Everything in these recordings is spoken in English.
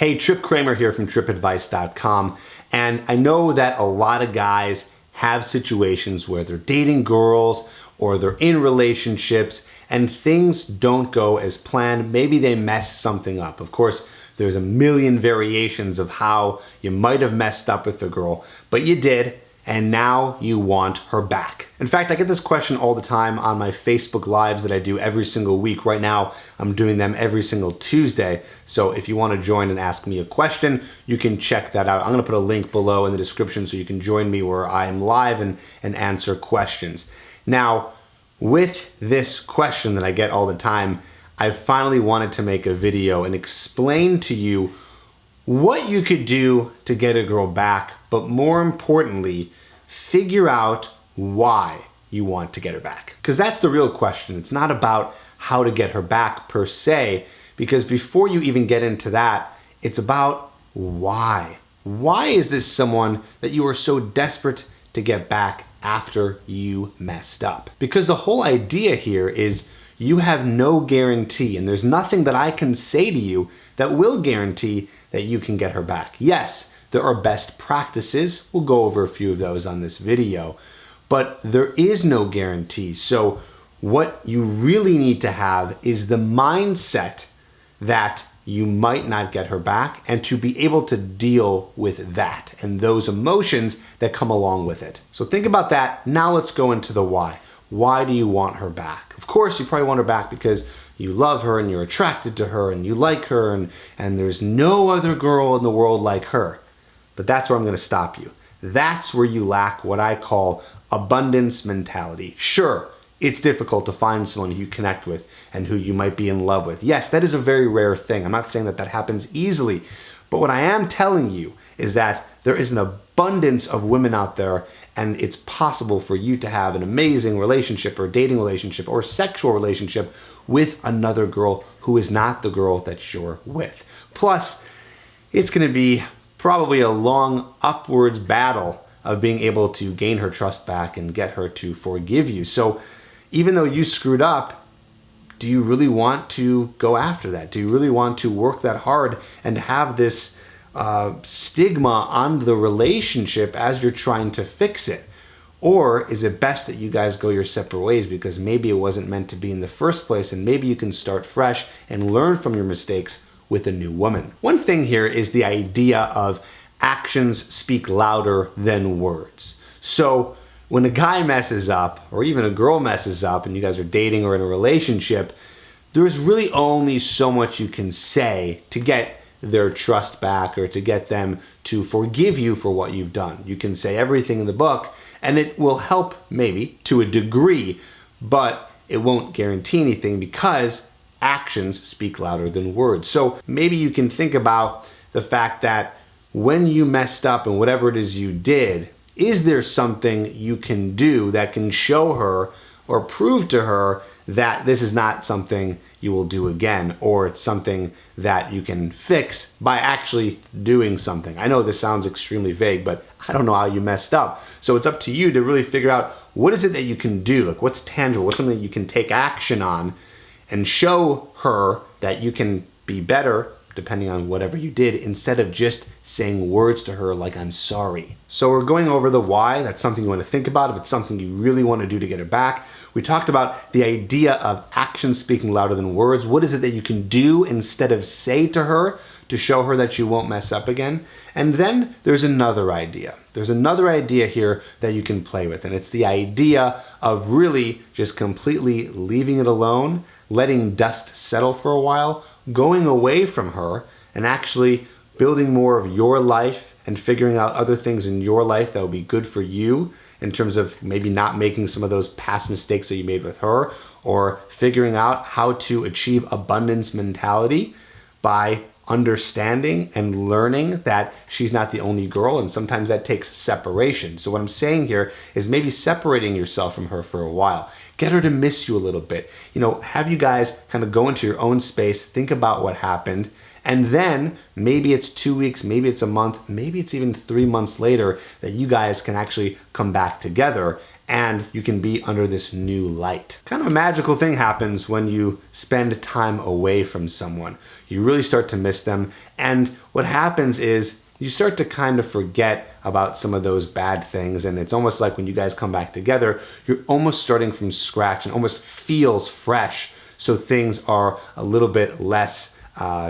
Hey, Trip Kramer here from tripadvice.com, and I know that a lot of guys have situations where they're dating girls or they're in relationships and things don't go as planned. Maybe they mess something up. Of course, there's a million variations of how you might have messed up with the girl, but you did, and now you want her back. In fact, I get this question all the time on my Facebook Lives that I do every single week. Right now, I'm doing them every single Tuesday. So if you want to join and ask me a question, you can check that out. I'm going to put a link below in the description so you can join me where I am live and answer questions. Now, with this question that I get all the time, I finally wanted to make a video and explain to you what you could do to get a girl back, but more importantly, figure out why you want to get her back. Because that's the real question. It's not about how to get her back per se, because before you even get into that, it's about why. Why is this someone that you are so desperate to get back after you messed up? Because the whole idea here is you have no guarantee, and there's nothing that I can say to you that will guarantee that you can get her back. Yes, there are best practices. We'll go over a few of those on this video, but there is no guarantee. So what you really need to have is the mindset that you might not get her back, and to be able to deal with that and those emotions that come along with it. So think about that. Now let's go into the why. Why do you want her back? Of course, you probably want her back because you love her and you're attracted to her and you like her and there's no other girl in the world like her. But that's where I'm going to stop you. That's where you lack what I call abundance mentality. Sure, it's difficult to find someone who you connect with and who you might be in love with. Yes, that is a very rare thing. I'm not saying that that happens easily. But what I am telling you is that there is an abundance of women out there, and it's possible for you to have an amazing relationship or dating relationship or sexual relationship with another girl who is not the girl that you're with. Plus, it's going to be probably a long upwards battle of being able to gain her trust back and get her to forgive you. So even though you screwed up, do you really want to go after that? Do you really want to work that hard and have this stigma on the relationship as you're trying to fix it? Or is it best that you guys go your separate ways because maybe it wasn't meant to be in the first place, and maybe you can start fresh and learn from your mistakes with a new woman? One thing here is the idea of actions speak louder than words. So when a guy messes up, or even a girl messes up, and you guys are dating or in a relationship, there's really only so much you can say to get their trust back or to get them to forgive you for what you've done. You can say everything in the book, and it will help maybe to a degree, but it won't guarantee anything because actions speak louder than words. So maybe you can think about the fact that when you messed up and whatever it is you did, is there something you can do that can show her or prove to her that this is not something you will do again, or it's something that you can fix by actually doing something? I know this sounds extremely vague, but I don't know how you messed up. So it's up to you to really figure out what is it that you can do, like what's tangible, what's something that you can take action on and show her that you can be better depending on whatever you did, instead of just saying words to her like, I'm sorry. So we're going over the why. That's something you want to think about if it's something you really want to do to get her back. We talked about the idea of action speaking louder than words. What is it that you can do instead of say to her to show her that you won't mess up again? And then there's another idea. There's another idea here that you can play with, and it's the idea of really just completely leaving it alone, letting dust settle for a while, going away from her and actually building more of your life and figuring out other things in your life that will be good for you in terms of maybe not making some of those past mistakes that you made with her, or figuring out how to achieve abundance mentality by understanding and learning that she's not the only girl, and sometimes that takes separation. So what I'm saying here is maybe separating yourself from her for a while. Get her to miss you a little bit. You know, have you guys kind of go into your own space, think about what happened, and then maybe it's 2 weeks, maybe it's a month, maybe it's even 3 months later that you guys can actually come back together and you can be under this new light. Kind of a magical thing happens when you spend time away from someone. You really start to miss them, and what happens is you start to kind of forget about some of those bad things, and it's almost like when you guys come back together, you're almost starting from scratch and almost feels fresh, so things are a little bit less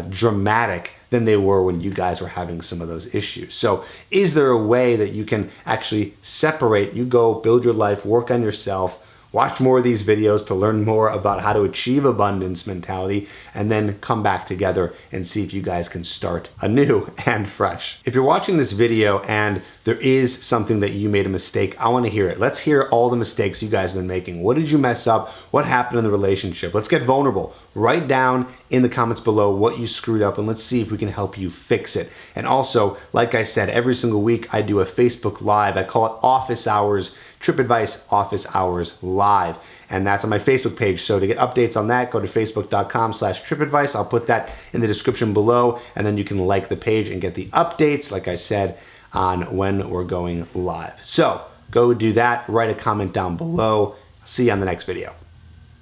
dramatic than they were when you guys were having some of those issues. So is there a way that you can actually separate, you go build your life, work on yourself, watch more of these videos to learn more about how to achieve abundance mentality, and then come back together and see if you guys can start anew and fresh. If you're watching this video and there is something that you made a mistake, I want to hear it. Let's hear all the mistakes you guys have been making. What did you mess up? What happened in the relationship? Let's get vulnerable. Write down in the comments below what you screwed up, and let's see if we can help you fix it. And also, like I said, every single week I do a Facebook Live. I call it Office Hours, Trip Advice Office Hours Live. And that's on my Facebook page. So to get updates on that, go to facebook.com/tripadvice. I'll put that in the description below, and then you can like the page and get the updates, like I said, on when we're going live. So go do that, write a comment down below. See you on the next video.